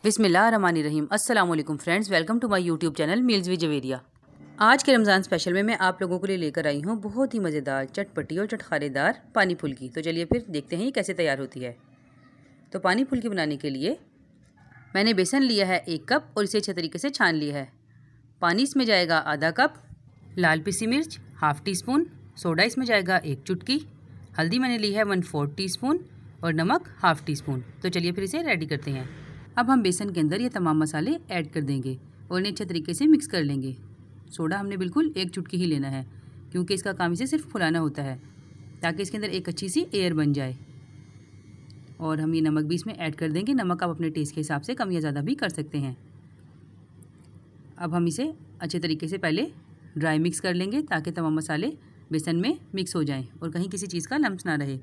बिस्मिल्लाहिर्रहमानिर्रहीम। अस्सलाम वालेकुम friends, welcome to my YouTube channel meals with Javeria. आज के रमज़ान स्पेशल में मैं आप लोगों के लिए लेकर आई हूँ बहुत ही मज़ेदार, चटपटी और चटखारेदार पानी फुल्की। तो चलिए फिर देखते हैं ये कैसे तैयार होती है। तो पानी फुल्की बनाने के लिए मैंने बेसन लिया है 1 कप और इसे अच्छे तरीके से छान लिया है। पानी इसमें जाएगा आधा कप, लाल पिसी मिर्च हाफ़ टी स्पून, सोडा इसमें जाएगा 1 चुटकी, हल्दी मैंने ली है 1/4 टीस्पून और नमक हाफ़ टी स्पून। तो चलिए फिर इसे रेडी करते हैं। अब हम बेसन के अंदर ये तमाम मसाले ऐड कर देंगे और इन्हें अच्छे तरीके से मिक्स कर लेंगे। सोडा हमने बिल्कुल 1 चुटकी ही लेना है क्योंकि इसका काम इसे सिर्फ फुलाना होता है ताकि इसके अंदर एक अच्छी सी एयर बन जाए। और हम ये नमक भी इसमें ऐड कर देंगे। नमक आप अपने टेस्ट के हिसाब से कम या ज़्यादा भी कर सकते हैं। अब हम इसे अच्छे तरीके से पहले ड्राई मिक्स कर लेंगे ताकि तमाम मसाले बेसन में मिक्स हो जाएँ और कहीं किसी चीज़ का लम्स ना रहे।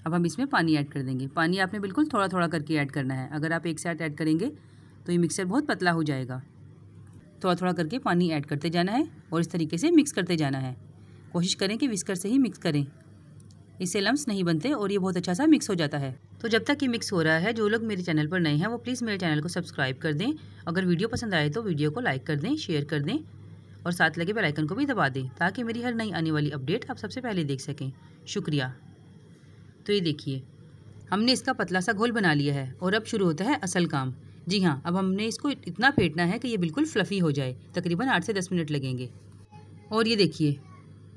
अब हम इसमें पानी ऐड कर देंगे। पानी आपने बिल्कुल थोड़ा थोड़ा करके ऐड करना है। अगर आप एक साथ ऐड करेंगे तो ये मिक्सचर बहुत पतला हो जाएगा। थोड़ा थोड़ा करके पानी ऐड करते जाना है और इस तरीके से मिक्स करते जाना है। कोशिश करें कि विस्कर से ही मिक्स करें, इससे लम्स नहीं बनते और ये बहुत अच्छा सा मिक्स हो जाता है। तो जब तक ये मिक्स हो रहा है, जो लोग मेरे चैनल पर नए हैं वो प्लीज़ मेरे चैनल को सब्सक्राइब कर दें। अगर वीडियो पसंद आए तो वीडियो को लाइक कर दें, शेयर कर दें और साथ लगे बेल आइकन को भी दबा दें ताकि मेरी हर नई आने वाली अपडेट आप सबसे पहले देख सकें। शुक्रिया। तो ये देखिए, हमने इसका पतला सा घोल बना लिया है और अब शुरू होता है असल काम। जी हाँ, अब हमने इसको इतना फेंटना है कि ये बिल्कुल फ्लफ़ी हो जाए। तकरीबन 8 से 10 मिनट लगेंगे। और ये देखिए,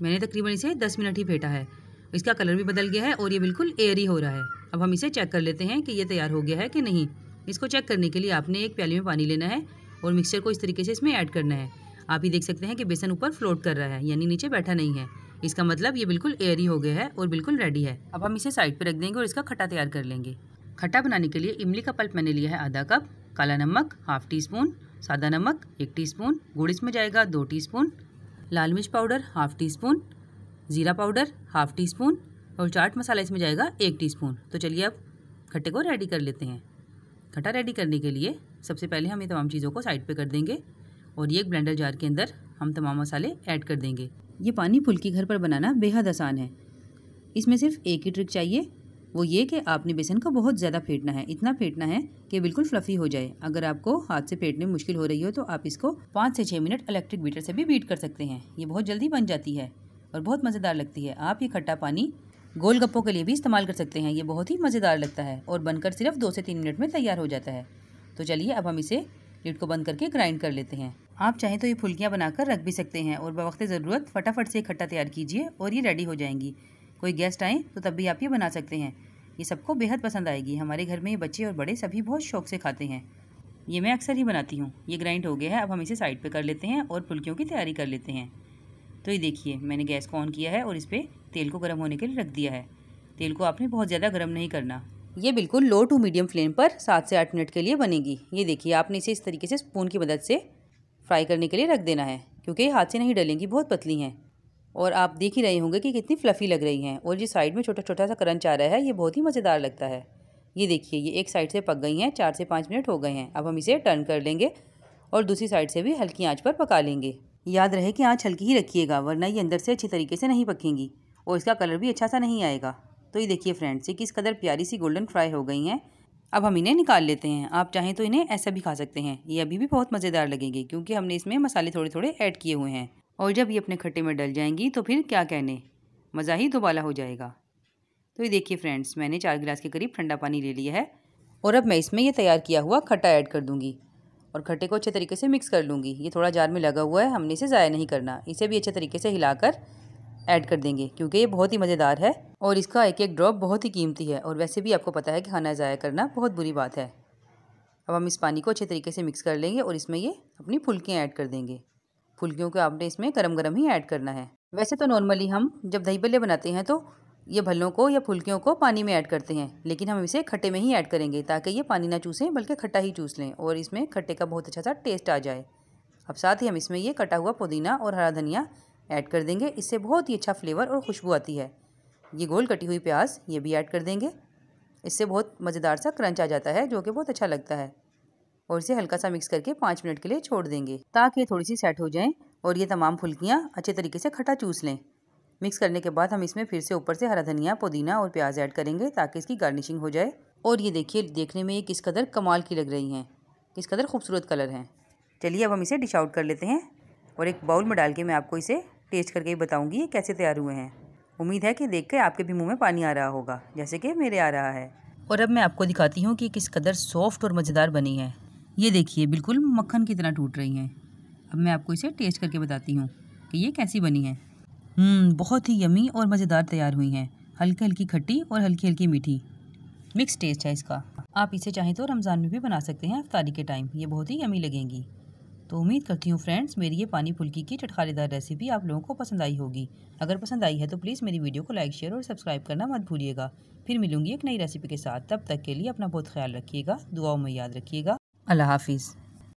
मैंने तकरीबन इसे 10 मिनट ही फेंटा है। इसका कलर भी बदल गया है और ये बिल्कुल एयरी हो रहा है। अब हम इसे चेक कर लेते हैं कि ये तैयार हो गया है कि नहीं। इसको चेक करने के लिए आपने एक प्याली में पानी लेना है और मिक्सचर को इस तरीके से इसमें ऐड करना है। आप ही देख सकते हैं कि बेसन ऊपर फ्लोट कर रहा है, यानी नीचे बैठा नहीं है। इसका मतलब ये बिल्कुल एयरी हो गया है और बिल्कुल रेडी है। अब हम इसे साइड पे रख देंगे और इसका खट्टा तैयार कर लेंगे। खट्टा बनाने के लिए इमली का पल्प मैंने लिया है आधा कप, काला नमक हाफ़ टी स्पून, सादा नमक 1 टीस्पून, गुड़ इसमें जाएगा 2 टीस्पून, लाल मिर्च पाउडर हाफ़ टी स्पून, ज़ीरा पाउडर हाफ़ टी स्पून और चाट मसाला इसमें जाएगा 1 टीस्पून। तो चलिए अब खट्टे को रेडी कर लेते हैं। खट्टा रेडी करने के लिए सबसे पहले हम ये तमाम चीज़ों को साइड पे कर देंगे और ये एक ब्लेंडर जार के अंदर हम तमाम मसाले ऐड कर देंगे। ये पानी फुल्की घर पर बनाना बेहद आसान है। इसमें सिर्फ एक ही ट्रिक चाहिए, वो ये कि आपने बेसन को बहुत ज़्यादा फेंटना है। इतना फेंटना है कि बिल्कुल फ्लफ़ी हो जाए। अगर आपको हाथ से फेंटने में मुश्किल हो रही हो तो आप इसको 5 से 6 मिनट इलेक्ट्रिक बीटर से भी बीट कर सकते हैं। ये बहुत जल्दी बन जाती है और बहुत मज़ेदार लगती है। आप ये खट्टा पानी गोलगप्पों के लिए भी इस्तेमाल कर सकते हैं। ये बहुत ही मज़ेदार लगता है और बनकर सिर्फ 2 से 3 मिनट में तैयार हो जाता है। तो चलिए अब हम इसे लिड को बंद करके ग्राइंड कर लेते हैं। आप चाहें तो ये फुल्कियाँ बनाकर रख भी सकते हैं और बवक्त ज़रूरत फटाफट से खट्टा तैयार कीजिए और ये रेडी हो जाएंगी। कोई गेस्ट आए तो तब भी आप ये बना सकते हैं। ये सबको बेहद पसंद आएगी। हमारे घर में ये बच्चे और बड़े सभी बहुत शौक से खाते हैं। ये मैं अक्सर ही बनाती हूँ। ये ग्राइंड हो गया है। अब हम इसे साइड पे कर लेते हैं और फुल्कियों की तैयारी कर लेते हैं। तो ये देखिए, मैंने गैस को ऑन किया है और इस पर तेल को गर्म होने के लिए रख दिया है। तेल को आपने बहुत ज़्यादा गर्म नहीं करना। ये बिल्कुल लो टू मीडियम फ्लेम पर 7 से 8 मिनट के लिए बनेगी। ये देखिए, आपने इसे इस तरीके से स्पून की मदद से फ्राई करने के लिए रख देना है क्योंकि ये हाथ से नहीं डलेंगी, बहुत पतली हैं। और आप देख ही रहे होंगे कि कितनी फ्लफ़ी लग रही हैं। और जो साइड में छोटा छोटा सा क्रंच आ रहा है, ये बहुत ही मज़ेदार लगता है। ये देखिए, ये एक साइड से पक गई हैं। 4 से 5 मिनट हो गए हैं। अब हम इसे टर्न कर लेंगे और दूसरी साइड से भी हल्की आँच पर पका लेंगे। याद रहे कि आँच हल्की ही रखिएगा, वरना ये अंदर से अच्छी तरीके से नहीं पकेंगी और इसका कलर भी अच्छा सा नहीं आएगा। तो ये देखिए फ्रेंड्स, ये किस कदर प्यारी सी गोल्डन फ्राई हो गई हैं। अब हम इन्हें निकाल लेते हैं। आप चाहें तो इन्हें ऐसा भी खा सकते हैं। ये अभी भी बहुत मज़ेदार लगेंगे क्योंकि हमने इसमें मसाले थोड़े थोड़े ऐड किए हुए हैं। और जब ये अपने खट्टे में डल जाएंगी तो फिर क्या कहने, मज़ा ही दोबाला हो जाएगा। तो ये देखिए फ्रेंड्स, मैंने 4 गिलास के करीब ठंडा पानी ले लिया है और अब मैं इसमें ये तैयार किया हुआ खट्टा ऐड कर दूँगी और खट्टे को अच्छे तरीके से मिक्स कर लूँगी। ये थोड़ा जार में लगा हुआ है, हमने इसे ज़ाया नहीं करना। इसे भी अच्छे तरीके से हिलाकर ऐड कर देंगे क्योंकि ये बहुत ही मज़ेदार है और इसका एक एक ड्रॉप बहुत ही कीमती है। और वैसे भी आपको पता है कि खाना ज़ाया करना बहुत बुरी बात है। अब हम इस पानी को अच्छे तरीके से मिक्स कर लेंगे और इसमें ये अपनी फुल्कियाँ ऐड कर देंगे। फुल्कियों को आपने इसमें गरम गरम ही ऐड करना है। वैसे तो नॉर्मली हम जब दही भल्ले बनाते हैं तो ये भल्लों को या फुल्कियों को पानी में ऐड करते हैं, लेकिन हम इसे खट्टे में ही ऐड करेंगे ताकि ये पानी ना चूसें बल्कि खट्टा ही चूस लें और इसमें खट्टे का बहुत अच्छा सा टेस्ट आ जाए। अब साथ ही हम इसमें ये कटा हुआ पुदीना और हरा धनिया ऐड कर देंगे। इससे बहुत ही अच्छा फ्लेवर और खुशबू आती है। ये गोल कटी हुई प्याज ये भी ऐड कर देंगे। इससे बहुत मज़ेदार सा क्रंच आ जाता है जो कि बहुत अच्छा लगता है। और इसे हल्का सा मिक्स करके 5 मिनट के लिए छोड़ देंगे ताकि ये थोड़ी सी सेट हो जाएं और ये तमाम फुल्कियाँ अच्छे तरीके से खट्टा चूस लें। मिक्स करने के बाद हम इसमें फिर से ऊपर से हरा धनिया, पुदीना और प्याज ऐड करेंगे ताकि इसकी गार्निशिंग हो जाए। और ये देखिए, देखने में ये किस कदर कमाल की लग रही हैं। किस कदर खूबसूरत कलर हैं। चलिए अब हम इसे डिश आउट कर लेते हैं और एक बाउल में डाल के मैं आपको इसे टेस्ट करके ही बताऊँगी ये कैसे तैयार हुए हैं। उम्मीद है कि देख कर आपके भी मुँह में पानी आ रहा होगा जैसे कि मेरे आ रहा है। और अब मैं आपको दिखाती हूँ कि किस कदर सॉफ्ट और मज़ेदार बनी है। ये देखिए बिल्कुल मक्खन की तरह टूट रही हैं। अब मैं आपको इसे टेस्ट करके बताती हूँ कि ये कैसी बनी है। बहुत ही यमी और मज़ेदार तैयार हुई हैं। हल्की हल्की खट्टी और हल्की हल्की मीठी मिक्स टेस्ट है इसका। आप इसे चाहें तो रमज़ान में भी बना सकते हैं इफ्तारी के टाइम, ये बहुत ही यमी लगेंगी। तो उम्मीद करती हूँ फ्रेंड्स मेरी ये पानी फुल्की की चटखारेदार रेसिपी आप लोगों को पसंद आई होगी। अगर पसंद आई है तो प्लीज़ मेरी वीडियो को लाइक शेयर और सब्सक्राइब करना मत भूलिएगा। फिर मिलूंगी एक नई रेसिपी के साथ, तब तक के लिए अपना बहुत ख्याल रखिएगा, दुआओं में याद रखिएगा। अल्लाह हाफिज़।